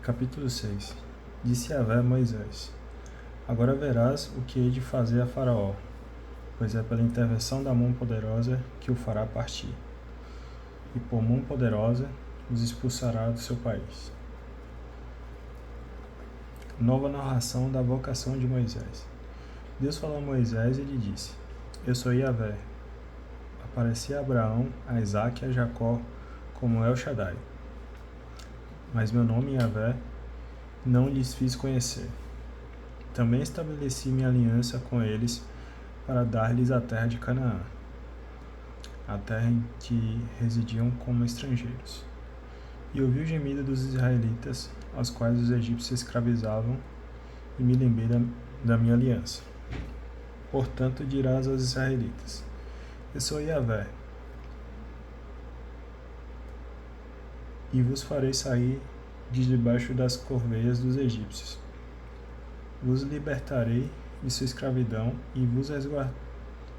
Capítulo 6. Disse Yahvé a Moisés: Agora verás o que hei de fazer a Faraó, pois é pela intervenção da mão poderosa que o fará partir, e por mão poderosa os expulsará do seu país. Nova narração da vocação de Moisés. Deus falou a Moisés e lhe disse: Eu sou Yahvé. Apareci a Abraão, a Isaque e a Jacó como El Shaddai. Mas meu nome, Yahvé, não lhes fiz conhecer. Também estabeleci minha aliança com eles para dar-lhes a terra de Canaã, a terra em que residiam como estrangeiros. E ouvi o gemido dos israelitas, aos quais os egípcios escravizavam, e me lembrei da minha aliança. Portanto dirás aos israelitas: Eu sou Yahvé, e vos farei sair de debaixo das corveias dos egípcios. Vos libertarei de sua escravidão e vos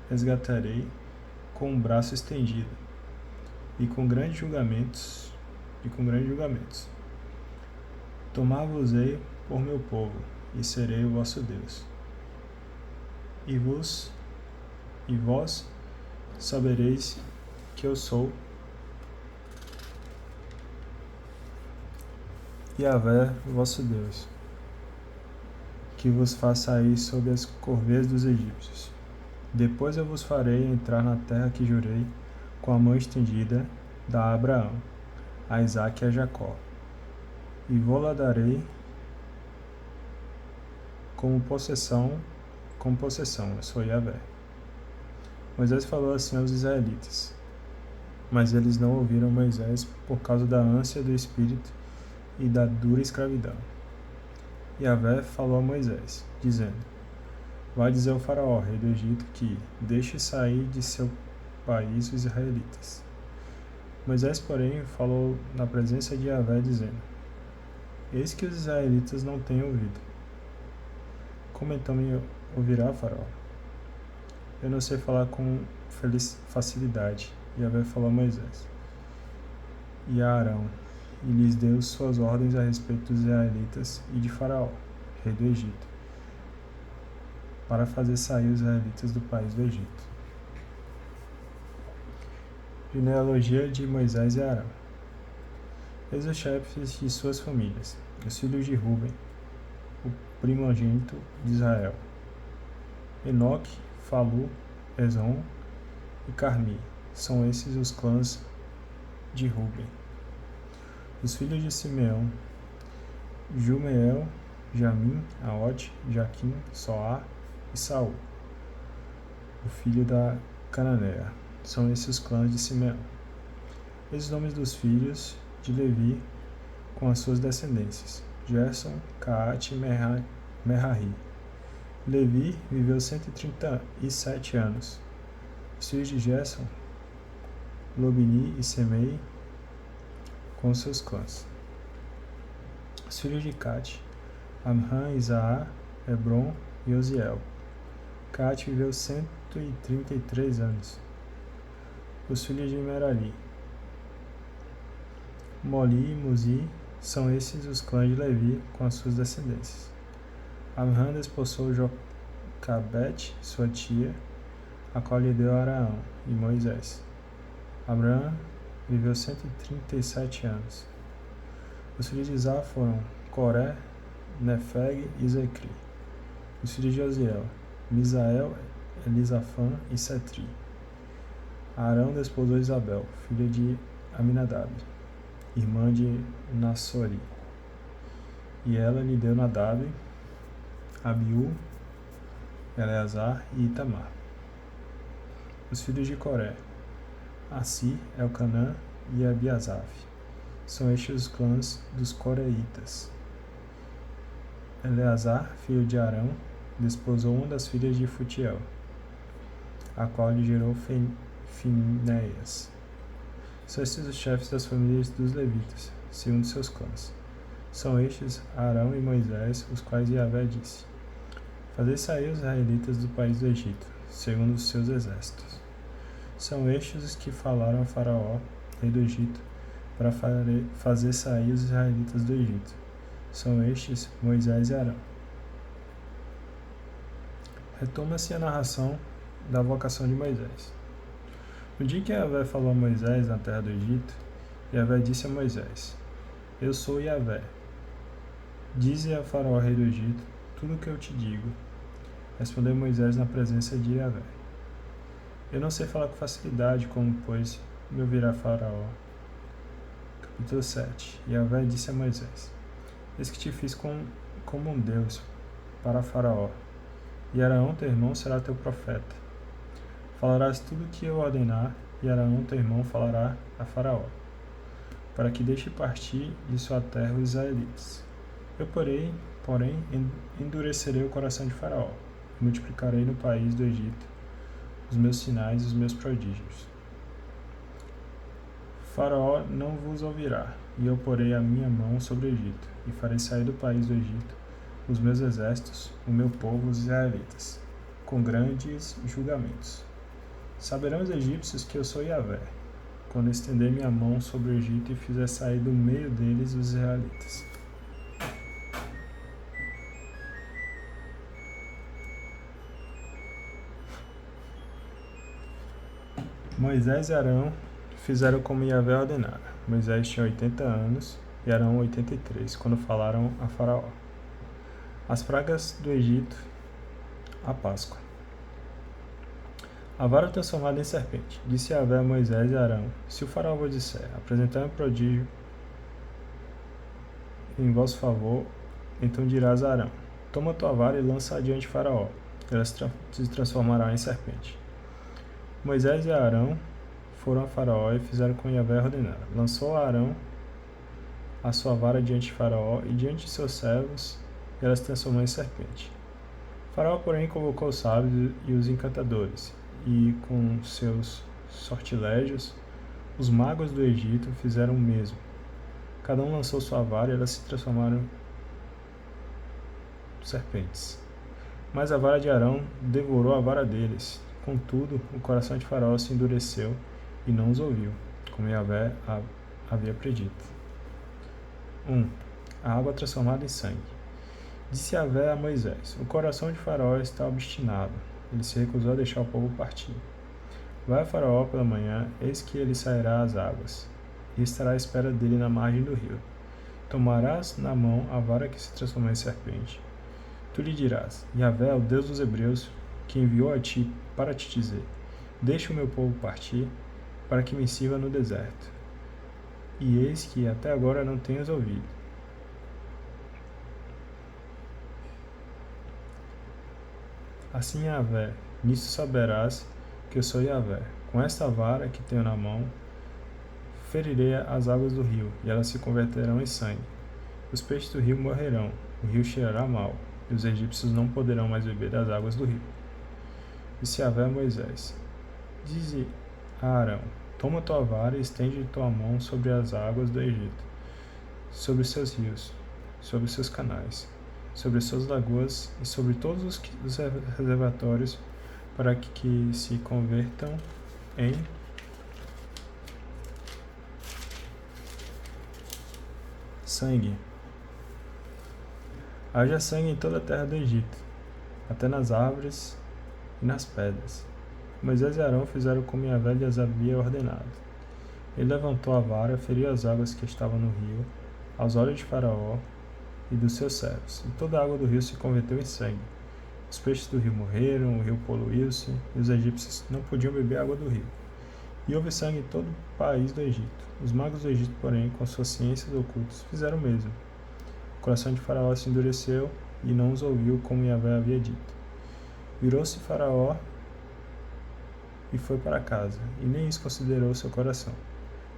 resgatarei com o braço estendido e com grandes julgamentos. Tomar-vos-ei por meu povo e serei o vosso Deus. E vós sabereis que eu sou Yahvé, vosso Deus, que vos faz sair sob as corveias dos egípcios. Depois eu vos farei entrar na terra que jurei com a mão estendida a Abraão, a Isaque e a Jacó, e vou-la darei como possessão, eu sou Yahvé. Moisés falou assim aos israelitas, mas eles não ouviram Moisés por causa da ânsia do espírito e da dura escravidão. Yahvé falou a Moisés, dizendo: Vai dizer ao faraó, rei do Egito, que deixe sair de seu país os israelitas. Moisés, porém, falou na presença de Yahvé, dizendo: Eis que os israelitas não têm ouvido. Como então me ouvirá, faraó? Eu não sei falar com facilidade. Yahvé falou a Moisés e a Arão, e lhes deu suas ordens a respeito dos israelitas e de Faraó, rei do Egito, para fazer sair os israelitas do país do Egito. Genealogia de Moisés e Arão. Eis os chefes de suas famílias, os filhos de Ruben, o primogênito de Israel: Enoque, Falu, Hezron e Carmi. São esses os clãs de Ruben. Os filhos de Simeão: Jumeel, Jamim, Aote, Jaquim, Soar e Saul, o filho da Cananeia. São esses os clãs de Simeão. Esses nomes dos filhos de Levi com as suas descendências: Gerson, Caate e Merari. Levi viveu 137 anos. Os filhos de Gerson: Lobini e Semei com seus clãs. Os filhos de Cate: Amram, Isaá, Hebron e Oziel. Cate viveu 133 anos. Os filhos de Merari: Moli e Muzi. São esses os clãs de Levi com as suas descendências. Amram desposou Jocabete, sua tia, a qual lhe deu Araão e Moisés. Abraão viveu 137 anos. Os filhos de Isá foram Coré, Nefeg e Zecri. Os filhos de Oziel: Misael, Elisafã e Setri. Arão desposou Isabel, filha de Aminadab, irmã de Nassori, e ela lhe deu Nadab, Abiú, Eleazar e Itamar. Os filhos de Coré: Assi, Elcanã e Abiasaf. São estes os clãs dos coreitas. Eleazar, filho de Arão, desposou uma das filhas de Futiel, a qual lhe gerou Finéias. São estes os chefes das famílias dos levitas, segundo seus clãs. São estes Arão e Moisés, os quais Yahvé disse: Fazei sair os israelitas do país do Egito, segundo os seus exércitos. São estes os que falaram a Faraó, rei do Egito, para fazer sair os israelitas do Egito, São estes Moisés e Arão. Retoma-se a narração da vocação de Moisés. No dia que Yahvé falou a Moisés na terra do Egito, Yahvé disse a Moisés: Eu sou Yahvé. Dize a Faraó, rei do Egito, tudo o que eu te digo. Respondeu Moisés na presença de Yahvé: Eu não sei falar com facilidade, como, pois, me ouvirá Faraó. Capítulo 7. Yahvé disse a Moisés: Eis que te fiz como um Deus para Faraó, e Arão, teu irmão, será teu profeta. Falarás tudo o que eu ordenar, e Arão, teu irmão, falará a Faraó, para que deixe partir de sua terra os israelitas. Eu, porém, endurecerei o coração de Faraó, e multiplicarei no país do Egito os meus sinais e os meus prodígios. Faraó não vos ouvirá, e eu porei a minha mão sobre o Egito, e farei sair do país do Egito os meus exércitos, o meu povo, os israelitas, com grandes julgamentos. Saberão os egípcios que eu sou Yahvé, quando estender minha mão sobre o Egito e fizer sair do meio deles os israelitas. Moisés e Arão fizeram como Yahvé ordenara. Moisés tinha 80 anos e Arão 83, quando falaram a Faraó. As pragas do Egito, a Páscoa. A vara transformada em serpente. Disse Yahvé a Moisés e Arão: Se o Faraó vos disser, apresentai um prodígio em vosso favor, então dirás a Arão: Toma tua vara e lança-a diante de Faraó, e ela se transformará em serpente. Moisés e Arão foram a Faraó e fizeram como Yahvé ordenara. Lançou Arão a sua vara diante de Faraó e diante de seus servos, e ela se transformou em serpente. Faraó, porém, convocou os sábios e os encantadores, e com seus sortilégios, os magos do Egito fizeram o mesmo. Cada um lançou sua vara e elas se transformaram em serpentes. Mas a vara de Arão devorou a vara deles. Contudo, o coração de Faraó se endureceu e não os ouviu, como Yahvé havia predito. 1. A água transformada em sangue. Disse Yahvé a Moisés: O coração de Faraó está obstinado. Ele se recusou a deixar o povo partir. Vai a Faraó pela manhã, eis que ele sairá às águas, e estará à espera dele na margem do rio. Tomarás na mão a vara que se transformou em serpente. Tu lhe dirás: Yahvé, o Deus dos Hebreus, que enviou a ti para te dizer: Deixa o meu povo partir, para que me sirva no deserto. E eis que até agora não tenhas ouvido. Assim, Yahvé, nisso saberás que eu sou Yahvé. Com esta vara que tenho na mão, ferirei as águas do rio, e elas se converterão em sangue. Os peixes do rio morrerão, o rio cheirará mal, e os egípcios não poderão mais beber das águas do rio. Disse Yahvé a Moisés: Dize a Arão: Toma tua vara e estende tua mão sobre as águas do Egito, sobre os seus rios, sobre os seus canais, sobre as suas lagoas e sobre todos os reservatórios, para que se convertam em sangue. Haja sangue em toda a terra do Egito, até nas árvores e nas pedras. Moisés e Arão fizeram como Yahvé lhes havia ordenado. Ele levantou a vara, feriu as águas que estavam no rio, aos olhos de Faraó e dos seus servos, e toda a água do rio se converteu em sangue. Os peixes do rio morreram, o rio poluiu-se, e os egípcios não podiam beber a água do rio. E houve sangue em todo o país do Egito. Os magos do Egito, porém, com suas ciências ocultas, fizeram o mesmo. O coração de Faraó se endureceu e não os ouviu como Yahvé havia dito. Virou-se Faraó e foi para casa, e nem isso considerou seu coração.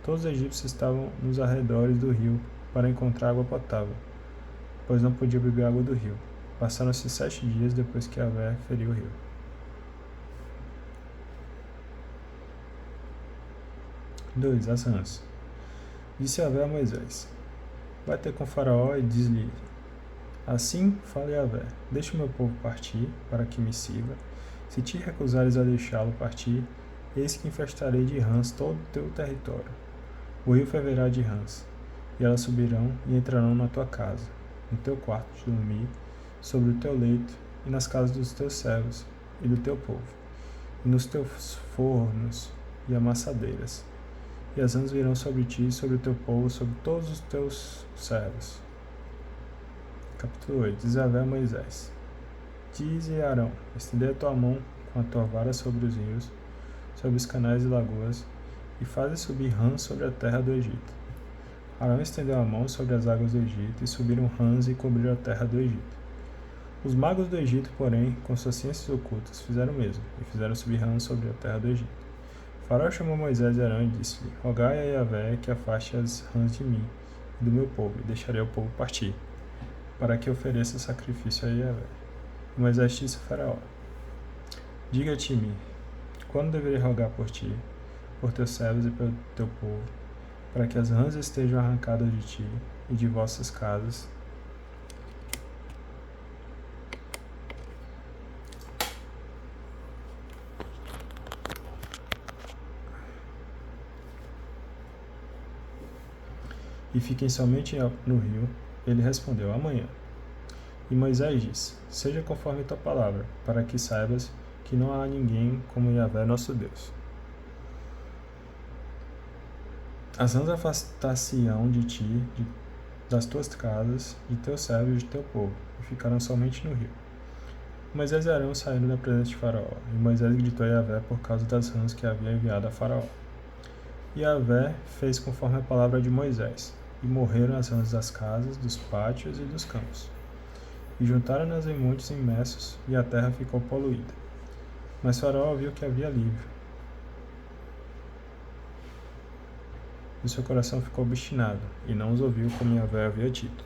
Todos os egípcios estavam nos arredores do rio para encontrar água potável, pois não podia beber água do rio. Passaram-se 7 dias depois que Yahvé feriu o rio. 2. As rãs. Disse Yahvé a Moisés: Vai ter com Faraó e diz-lhe: Assim fala Yahvé: Deixa o meu povo partir, para que me sirva. Se te recusares a deixá-lo partir, eis que infestarei de rãs todo o teu território. O rio ferverá de rãs, e elas subirão e entrarão na tua casa. no teu quarto de dormir, sobre o teu leito, e nas casas dos teus servos e do teu povo, e nos teus fornos e amassadeiras. E as rãs virão sobre ti, sobre o teu povo, sobre todos os teus servos. Capítulo 8. Diz Yahvé a Moisés: Dize a Arão: estendei a tua mão com a tua vara sobre os rios, sobre os canais e lagoas, e faze subir rãs sobre a terra do Egito. Arão estendeu a mão sobre as águas do Egito, e subiram rãs e cobriram a terra do Egito. Os magos do Egito, porém, com suas ciências ocultas, fizeram o mesmo, e fizeram subir rãs sobre a terra do Egito. Faraó chamou Moisés e Arão e disse-lhe: Rogai a Yahvé que afaste as rãs de mim e do meu povo, e deixarei o povo partir, para que ofereça sacrifício a Yahvé. E Moisés disse a Faraó: Diga-te-me, quando deverei rogar por ti, por teus servos e pelo teu povo, para que as rãs estejam arrancadas de ti e de vossas casas, e fiquem somente no rio? Ele respondeu: amanhã. E Moisés disse: seja conforme tua palavra, para que saibas que não há ninguém como Yahvé nosso Deus. As rãs afastar-se-ão de ti, das tuas casas, de teus servos e de teu povo, e ficarão somente no rio. Moisés e Arão saíram da presença de Faraó, e Moisés gritou a Yahvé por causa das rãs que havia enviado a Faraó. E Yahvé fez conforme a palavra de Moisés, e morreram as rãs das casas, dos pátios e dos campos. E juntaram-nas em montes imensos, e a terra ficou poluída. Mas Faraó viu que havia alívio, e seu coração ficou obstinado, e não os ouviu como Yahvé havia dito.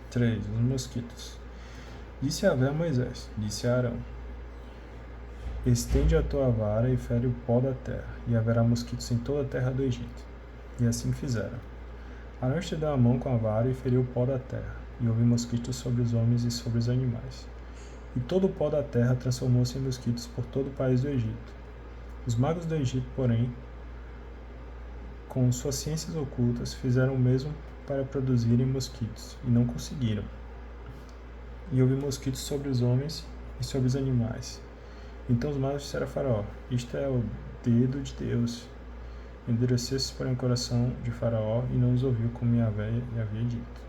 3. Os mosquitos. Disse Yahvé a Moisés, disse a Arão: estende a tua vara e fere o pó da terra, e haverá mosquitos em toda a terra do Egito. E assim fizeram. Arão estendeu a mão com a vara e feriu o pó da terra, e houve mosquitos sobre os homens e sobre os animais. E todo o pó da terra transformou-se em mosquitos por todo o país do Egito. Os magos do Egito, porém, com suas ciências ocultas, fizeram o mesmo para produzirem mosquitos, e não conseguiram. E houve mosquitos sobre os homens e sobre os animais. Então os magos disseram a Faraó: isto é o dedo de Deus. Endureceu-se, porém, o coração de Faraó, e não os ouviu como Yahvé lhe havia dito.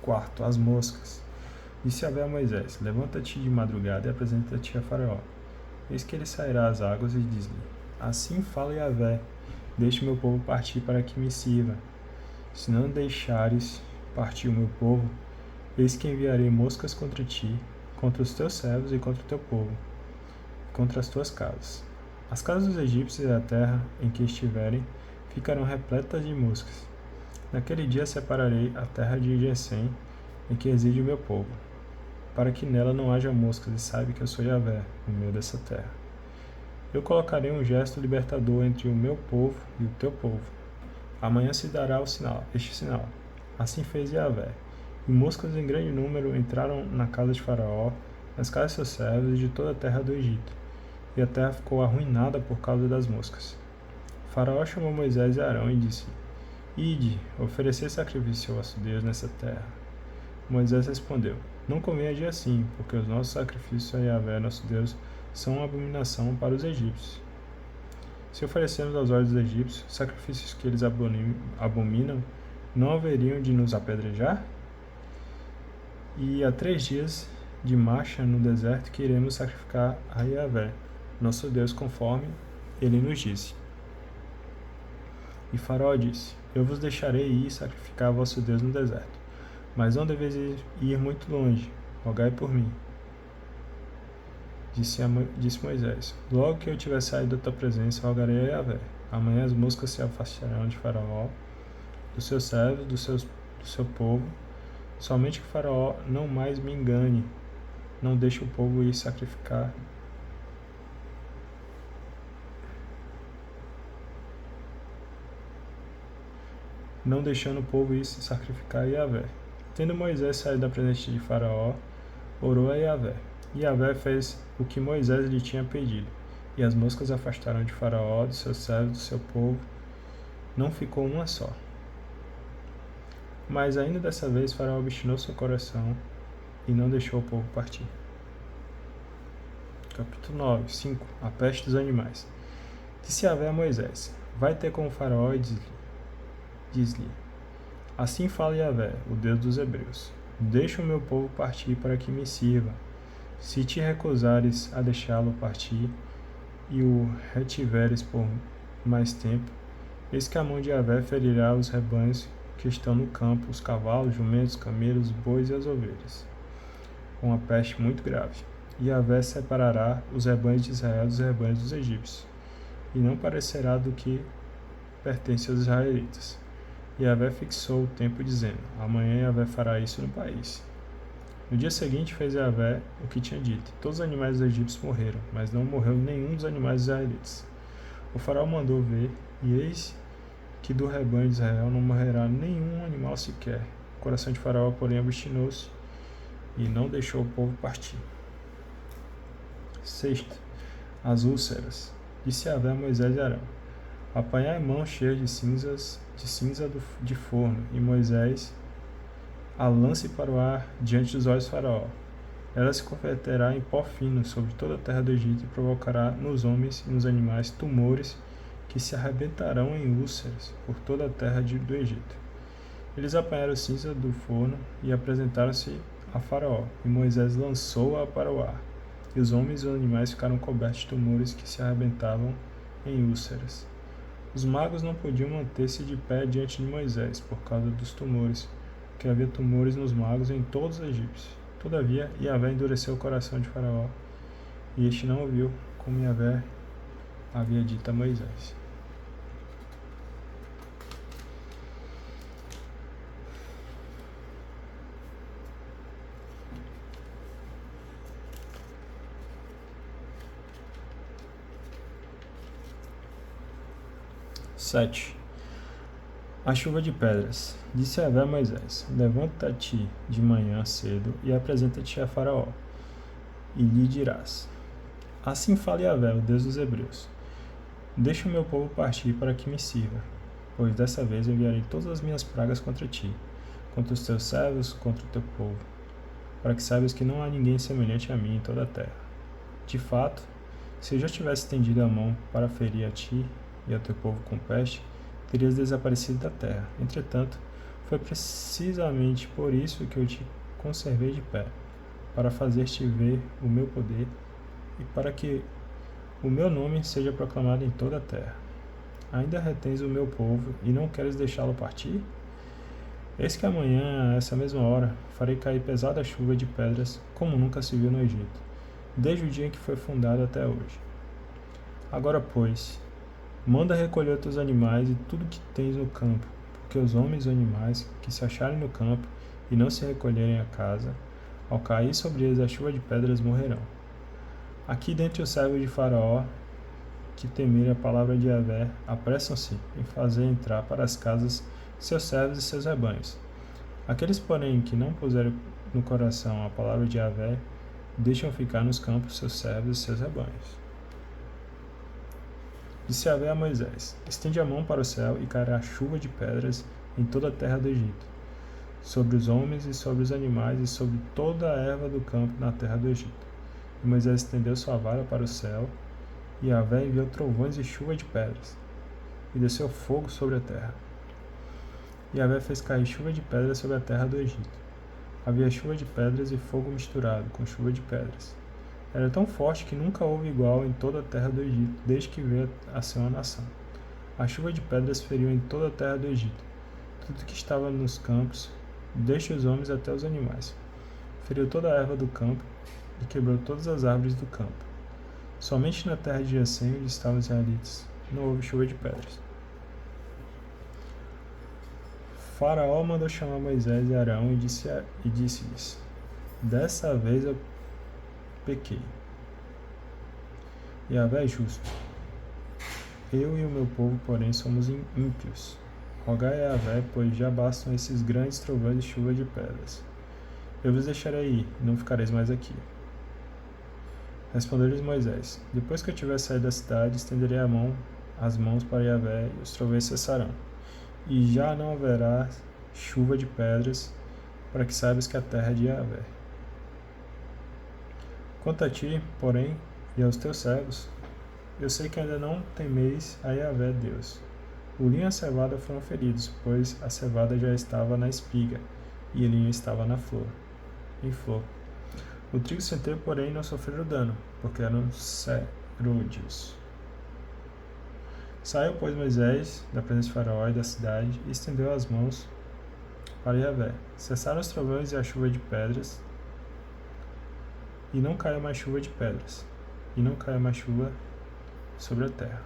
4. As moscas. Disse Yahvé a Moisés: levanta-te de madrugada e apresenta-te a Faraó. Eis que ele sairá às águas e diz-lhe: assim fala Yahvé: deixe o meu povo partir para que me sirva. Se não deixares partir o meu povo, eis que enviarei moscas contra ti, contra os teus servos e contra o teu povo, contra as tuas casas. As casas dos egípcios e a terra em que estiverem ficarão repletas de moscas. Naquele dia separarei a terra de Gesem, em que reside o meu povo, para que nela não haja moscas, e saiba que eu sou Yahvé, no meio dessa terra. Eu colocarei um gesto libertador entre o meu povo e o teu povo. Amanhã se dará este sinal. Assim fez Yahvé. E moscas em grande número entraram na casa de Faraó, nas casas de seus servos e de toda a terra do Egito. E a terra ficou arruinada por causa das moscas. Faraó chamou Moisés e Arão e disse: ide, oferecer sacrifício ao vosso Deus nessa terra. Moisés respondeu: não convém agir assim, porque os nossos sacrifícios a Yahvé, nosso Deus, são uma abominação para os egípcios. Se oferecermos aos olhos dos egípcios sacrifícios que eles abominam, não haveriam de nos apedrejar? E há 3 dias de marcha no deserto que iremos sacrificar a Yahvé, nosso Deus, conforme ele nos disse. E Faraó disse: eu vos deixarei ir sacrificar a vosso Deus no deserto, mas não deveis ir muito longe, rogai por mim. Disse Moisés: logo que eu tiver saído da tua presença, rogarei a Yahvé. Amanhã as moscas se afastarão de Faraó, dos seus servos, do seu povo. Somente que Faraó não mais me engane, não deixe o povo ir sacrificar. Não deixando o povo ir se sacrificar a Yahvé. Tendo Moisés saído da presença de Faraó, orou a Yahvé. E Yahvé fez o que Moisés lhe tinha pedido. E as moscas afastaram de Faraó, dos seus servos, do seu povo. Não ficou uma só. Mas ainda dessa vez Faraó obstinou seu coração e não deixou o povo partir. Capítulo 9, 5. A peste dos animais. Disse Yahvé a Moisés: Vai ter com o Faraó e diz-lhe: Assim fala Yahvé, o Deus dos Hebreus: Deixa o meu povo partir para que me sirva. Se te recusares a deixá-lo partir e o retiveres por mais tempo, eis que a mão de Yahvé ferirá os rebanhos que estão no campo, os cavalos, jumentos, camelos, bois e as ovelhas, com uma peste muito grave. E Yahvé separará os rebanhos de Israel dos rebanhos dos egípcios, e não parecerá do que pertence aos israelitas. E Yahvé fixou o tempo, dizendo: Amanhã Yahvé fará isso no país. No dia seguinte fez Yahvé o que tinha dito. Todos os animais dos egípcios morreram, mas não morreu nenhum dos animais israelitas. O faraó mandou ver, e eis que do rebanho de Israel não morrerá nenhum animal sequer. O coração de Faraó, porém, obstinou-se e não deixou o povo partir. Sexto, as úlceras. Disse Yahvé a Moisés e Arão: Apanhai mãos cheias de cinza de forno, e Moisés a lance para o ar diante dos olhos de Faraó. Ela se converterá em pó fino sobre toda a terra do Egito e provocará nos homens e nos animais tumores que se arrebentarão em úlceras por toda a terra do Egito. Eles apanharam cinza do forno e apresentaram-se a Faraó, e Moisés lançou-a para o ar, e os homens e os animais ficaram cobertos de tumores que se arrebentavam em úlceras. Os magos não podiam manter-se de pé diante de Moisés por causa dos tumores, porque havia tumores nos magos em todos os egípcios. Todavia, Yahvé endureceu o coração de Faraó, e este não ouviu, como Yahvé havia dito a Moisés. Sete. A chuva de pedras. Disse Yahvé a Moisés: Levanta-te de manhã cedo e apresenta-te a Faraó, e lhe dirás: Assim fala Yahvé, o Deus dos Hebreus: Deixa o meu povo partir para que me sirva, pois dessa vez enviarei todas as minhas pragas contra ti, contra os teus servos, contra o teu povo, para que saibas que não há ninguém semelhante a mim em toda a terra. De fato, se eu já tivesse estendido a mão para ferir a ti e ao teu povo com peste, terias desaparecido da terra. Entretanto, foi precisamente por isso que eu te conservei de pé, para fazer-te ver o meu poder e para que o meu nome seja proclamado em toda a terra. Ainda retens o meu povo e não queres deixá-lo partir? Eis que amanhã, a essa mesma hora, farei cair pesada chuva de pedras, como nunca se viu no Egito, desde o dia em que foi fundado até hoje. Agora, pois, manda recolher teus animais e tudo que tens no campo, porque os homens e animais que se acharem no campo e não se recolherem à casa, ao cair sobre eles a chuva de pedras, morrerão. Aqui dentre os servos de Faraó, que temerem a palavra de Yahvé, apressam-se em fazer entrar para as casas seus servos e seus rebanhos. Aqueles, porém, que não puserem no coração a palavra de Yahvé, deixam ficar nos campos seus servos e seus rebanhos. Disse Yahvé a Moisés: Estende a mão para o céu e cairá chuva de pedras em toda a terra do Egito, sobre os homens e sobre os animais e sobre toda a erva do campo na terra do Egito. E Moisés estendeu sua vara para o céu, e Yahvé enviou trovões e chuva de pedras, e desceu fogo sobre a terra. E Yahvé fez cair chuva de pedras sobre a terra do Egito. Havia chuva de pedras e fogo misturado com chuva de pedras. Era tão forte que nunca houve igual em toda a terra do Egito, desde que veio a ser uma nação. A chuva de pedras feriu em toda a terra do Egito, tudo que estava nos campos, desde os homens até os animais. Feriu toda a erva do campo e quebrou todas as árvores do campo. Somente na terra de Jacém, onde estavam os israelitas, não houve chuva de pedras. Faraó mandou chamar Moisés e Arão e disse-lhes: Dessa vez eu pequei. Yahvé é justo. Eu e o meu povo, porém, somos ímpios. Rogai a Yahvé, pois já bastam esses grandes trovões e chuva de pedras. Eu vos deixarei ir, e não ficareis mais aqui. Respondeu-lhes Moisés: Depois que eu tiver saído da cidade, estenderei as mãos para Yahvé, e os trovões cessarão. E já não haverá chuva de pedras, para que saibas que a terra é de Yahvé. Quanto a ti, porém, e aos teus servos, eu sei que ainda não temeis a Yahvé Deus. O linho e a cevada foram feridos, pois a cevada já estava na espiga, e o linho estava em flor. O trigo e o centeio, porém, não sofreram dano, porque eram serôdios. Saiu, pois, Moisés da presença de Faraó e da cidade, e estendeu as mãos para Yahvé. Cessaram os trovões e a chuva de pedras, e não caiu mais chuva de pedras, e não caiu mais chuva sobre a terra.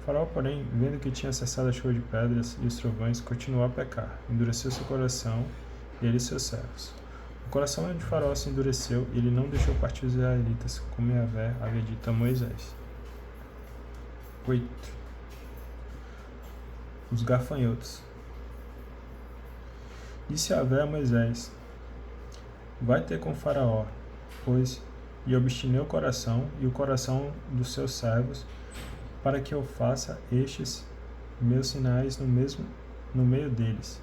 O Faraó, porém, vendo que tinha cessado a chuva de pedras e os trovões, continuou a pecar, endureceu seu coração, ele e seus servos. O coração de Faraó se endureceu, e ele não deixou partir os israelitas, como Yahvé havia dito a Moisés. 8. Os gafanhotos. Disse Yahvé a Moisés: Vai ter com Faraó, pois lhe obstinei o coração e o coração dos seus servos, para que eu faça estes meus sinais no meio deles,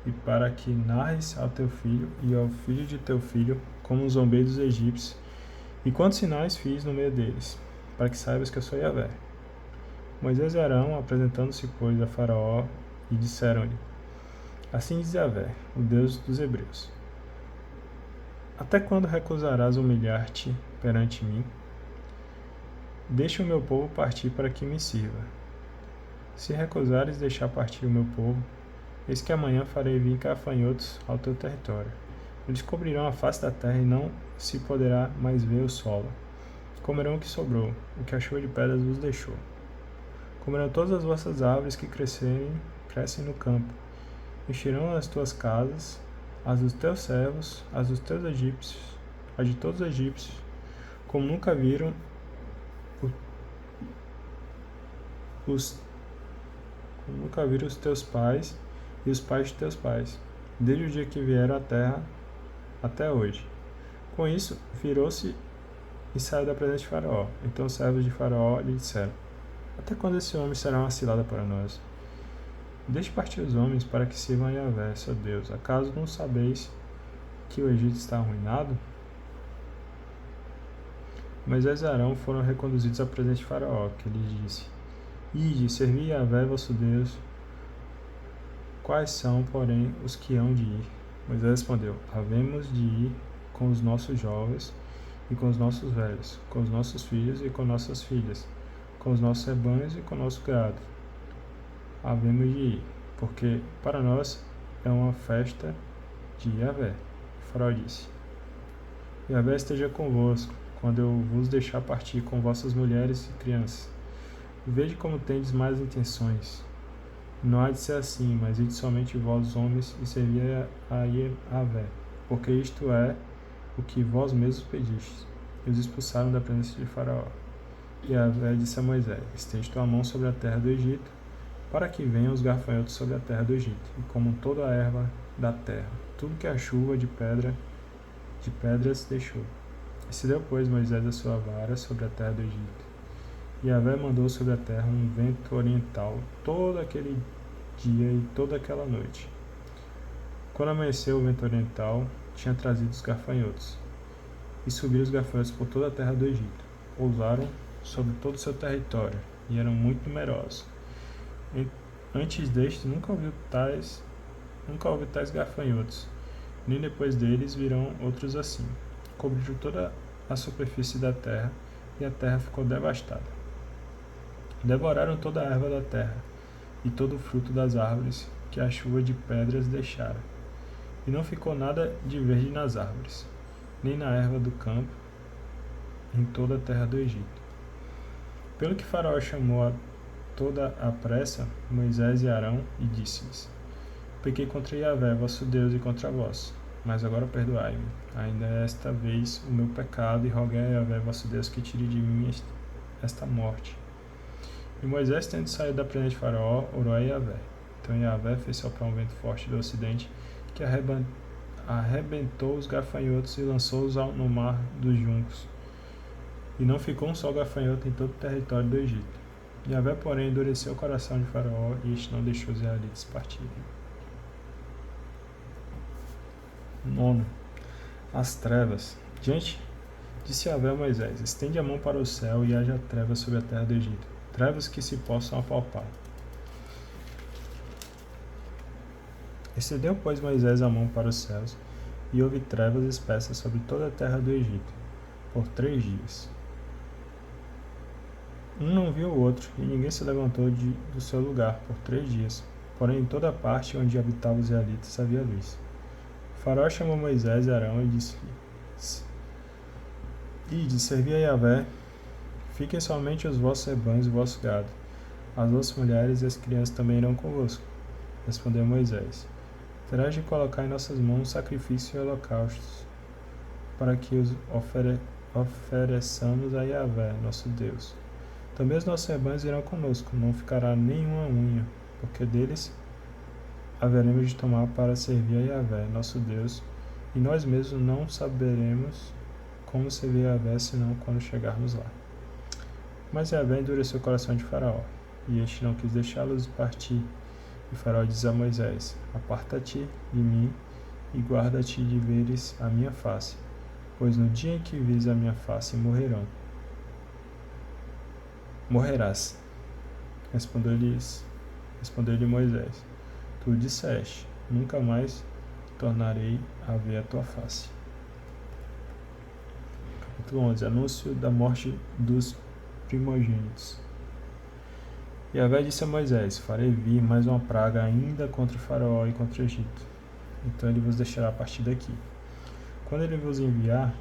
e para que narres ao teu filho e ao filho de teu filho como zombei dos egípcios, e quantos sinais fiz no meio deles, para que saibas que eu sou Yahvé. Moisés e Arão, apresentando-se, pois, a Faraó, e disseram-lhe: Assim diz Yahvé, o Deus dos Hebreus: Até quando recusarás humilhar-te perante mim? Deixa o meu povo partir para que me sirva. Se recusares deixar partir o meu povo, eis que amanhã farei vir gafanhotos ao teu território. Eles cobrirão a face da terra e não se poderá mais ver o solo. Comerão o que sobrou, o que a chuva de pedras vos deixou. Comerão todas as vossas árvores que crescem no campo. Encherão as tuas casas, as dos teus servos, as dos teus egípcios, as de todos os egípcios, como nunca viram os teus pais e os pais de teus pais, desde o dia que vieram à terra até hoje. Com isso, virou-se e saiu da presença de Faraó. Então os servos de Faraó lhe disseram: Até quando esse homem será uma cilada para nós? Deixe partir os homens para que sirvam a Yahvé, seu Deus. Acaso não sabeis que o Egito está arruinado? Moisés e Arão foram reconduzidos à presença de Faraó, que lhes disse: Ide, servi a Yahvé, vosso Deus. Quais são, porém, os que hão de ir? Moisés respondeu: Havemos de ir com os nossos jovens e com os nossos velhos, com os nossos filhos e com nossas filhas, com os nossos rebanhos e com o nosso gado. Havemos de ir, porque para nós é uma festa de Yahvé. O Faraó disse: Yahvé esteja convosco, quando eu vos deixar partir com vossas mulheres e crianças. Vede como tendes más intenções. Não há de ser assim, mas ide somente vós, homens, e servi a Yahvé, porque isto é o que vós mesmos pedistes. E os expulsaram da presença de Faraó. E Yahvé disse a Moisés: Estende tua mão sobre a terra do Egito, para que venham os gafanhotos sobre a terra do Egito, e comam toda a erva da terra, tudo que a chuva de pedras deixou. E se deu, pois, Moisés a sua vara sobre a terra do Egito. E Yahvé mandou sobre a terra um vento oriental todo aquele dia e toda aquela noite. Quando amanheceu, o vento oriental tinha trazido os gafanhotos, e subiram os gafanhotos por toda a terra do Egito. Pousaram sobre todo o seu território, e eram muito numerosos. Antes destes nunca houve tais gafanhotos, nem depois deles virão outros assim. Cobriram toda a superfície da terra, e a terra ficou devastada. Devoraram toda a erva da terra, e todo o fruto das árvores que a chuva de pedras deixara. E não ficou nada de verde nas árvores, nem na erva do campo, em toda a terra do Egito. Pelo que Faraó chamou a toda a pressa Moisés e Arão e disse-lhes: Pequei contra Yahvé, vosso Deus, e contra vós. Mas agora perdoai-me, ainda esta vez, o meu pecado, e roguei a Yahvé, vosso Deus, que tire de mim esta morte. E Moisés, tendo saído da presença de Faraó, orou a Yahvé. Então Yahvé fez soprar um vento forte do ocidente, que arrebentou os gafanhotos e lançou-os no mar dos juncos. E não ficou um só gafanhoto em todo o território do Egito. Yahvé, porém, endureceu o coração de Faraó, e este não deixou os israelitas partirem. 9. As trevas. Disse Yahvé a Moisés: estende a mão para o céu e haja trevas sobre a terra do Egito, trevas que se possam apalpar. Estendeu, pois, Moisés a mão para os céus, e houve trevas espessas sobre toda a terra do Egito, por 3 dias. Um não viu o outro, e ninguém se levantou do seu lugar por 3 dias. Porém, em toda a parte onde habitavam os israelitas havia luz. O faraó chamou Moisés e Arão e disse-lhes: Ide, servi a Yahvé, fiquem somente os vossos rebanhos e o vosso gado. As vossas mulheres e as crianças também irão convosco. Respondeu Moisés: terás de colocar em nossas mãos sacrifícios e holocaustos, para que os ofereçamos a Yahvé, nosso Deus. Também os nossos rebanhos irão conosco, não ficará nenhuma unha, porque deles haveremos de tomar para servir a Yahvé, nosso Deus, e nós mesmos não saberemos como servir a Yahvé, senão quando chegarmos lá. Mas Yahvé endureceu o coração de Faraó, e este não quis deixá-los partir. E Faraó diz a Moisés: aparta-te de mim e guarda-te de veres a minha face, pois no dia em que vires a minha face morrerás. Respondeu-lhe Moisés: tu disseste, nunca mais tornarei a ver a tua face. Capítulo 11. Anúncio da morte dos primogênitos. Yahvé disse a Moisés: farei vir mais uma praga ainda contra o Faraó e contra o Egito. Então ele vos deixará partir daqui. Quando ele vos enviar,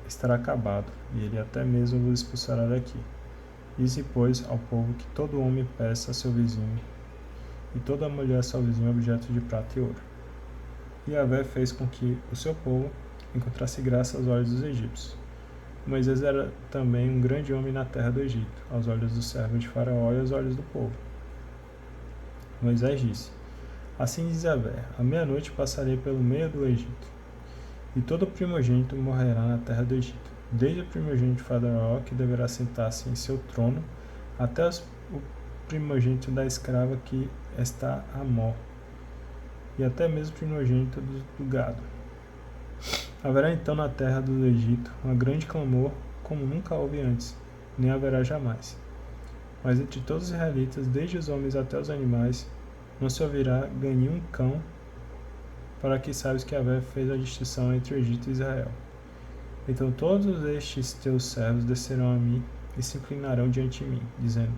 estará acabado, e ele até mesmo vos expulsará daqui. Dize, pois, ao povo que todo homem peça a seu vizinho, e toda mulher a seu vizinho objeto de prata e ouro. E Yahvé fez com que o seu povo encontrasse graça aos olhos dos egípcios. Moisés era também um grande homem na terra do Egito, aos olhos dos servos de Faraó e aos olhos do povo. Moisés disse: assim diz Yahvé: à meia-noite passarei pelo meio do Egito, e todo primogênito morrerá na terra do Egito, desde o primogênito de Faraó, que deverá sentar-se em seu trono, até o primogênito da escrava que está a mó, e até mesmo o primogênito do gado. Haverá então na terra do Egito um grande clamor, como nunca houve antes, nem haverá jamais. Mas entre todos os israelitas, desde os homens até os animais, não se ouvirá ganhar um cão, para que saibas que Yahvé fez a distinção entre o Egito e Israel. Então todos estes teus servos descerão a mim e se inclinarão diante de mim, dizendo: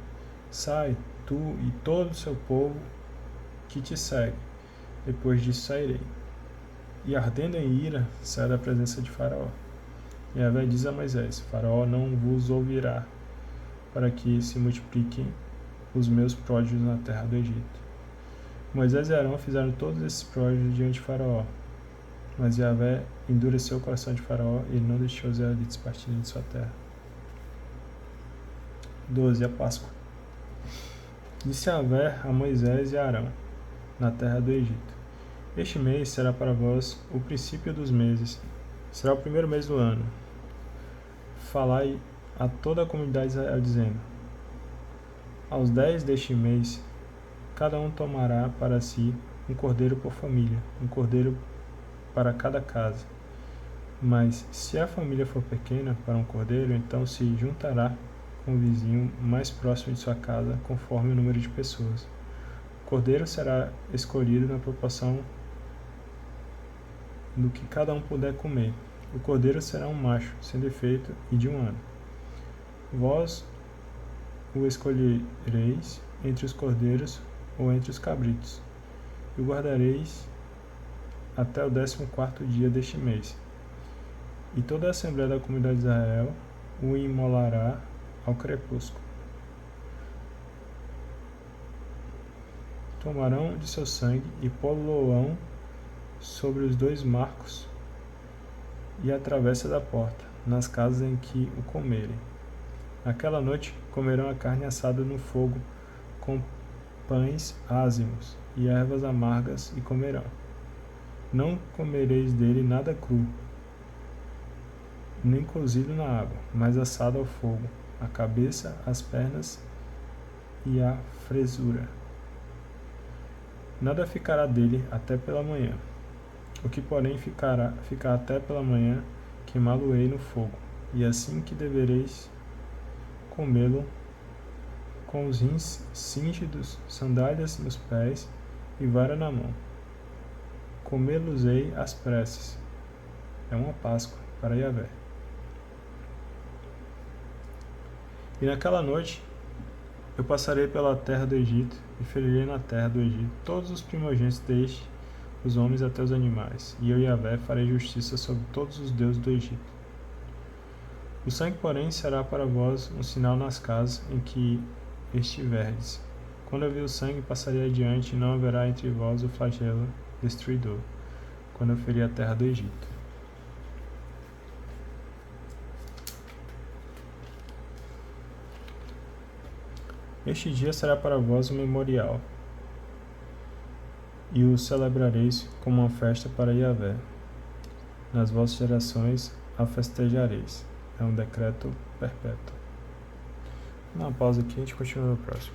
sai, tu e todo o seu povo que te segue. Depois disso sairei. E ardendo em ira, sai da presença de Faraó. E Yahvé diz a Moisés: Faraó não vos ouvirá, para que se multipliquem os meus pródigos na terra do Egito. Moisés e Arão fizeram todos esses pródigos diante de Faraó. Mas Yahvé endureceu o coração de Faraó e ele não deixou os israelitas partirem de sua terra. 12. A Páscoa. Disse Yahvé a Moisés e a Arão, na terra do Egito: este mês será para vós o princípio dos meses, será o primeiro mês do ano. Falai a toda a comunidade de Israel, dizendo: aos 10 deste mês, cada um tomará para si um cordeiro por família, um cordeiro para cada casa. Mas, se a família for pequena para um cordeiro, então se juntará com o vizinho mais próximo de sua casa, conforme o número de pessoas. O cordeiro será escolhido na proporção do que cada um puder comer. O cordeiro será um macho, sem defeito e de 1 ano. Vós o escolhereis entre os cordeiros ou entre os cabritos, e o guardareis até o 14º dia deste mês. E toda a assembleia da comunidade de Israel o imolará ao crepúsculo. Tomarão de seu sangue e pô-lo-ão sobre os 2 marcos e a travessa da porta, nas casas em que o comerem. Naquela noite comerão a carne assada no fogo, com pães ázimos e ervas amargas, e comerão. Não comereis dele nada cru, nem cozido na água, mas assado ao fogo, a cabeça, as pernas e a fresura. Nada ficará dele até pela manhã. O que, porém, ficar até pela manhã, queimá-lo-ei no fogo, e assim que devereis comê-lo com os rins cíngidos, sandálias nos pés e vara na mão. Comê-los-ei às pressas. É uma Páscoa para Yahvé. E naquela noite eu passarei pela terra do Egito e ferirei na terra do Egito todos os primogênitos desde os homens até os animais, e eu, Yahvé, farei justiça sobre todos os deuses do Egito. O sangue, porém, será para vós um sinal nas casas em que estiverdes. Quando eu vi o sangue, passarei adiante, e não haverá entre vós o flagelo destruidor, quando eu ferir a terra do Egito. Este dia será para vós um memorial, e o celebrareis como uma festa para Yahvé. Nas vossas gerações a festejareis. É um decreto perpétuo. Dá uma pausa aqui e a gente continua no próximo.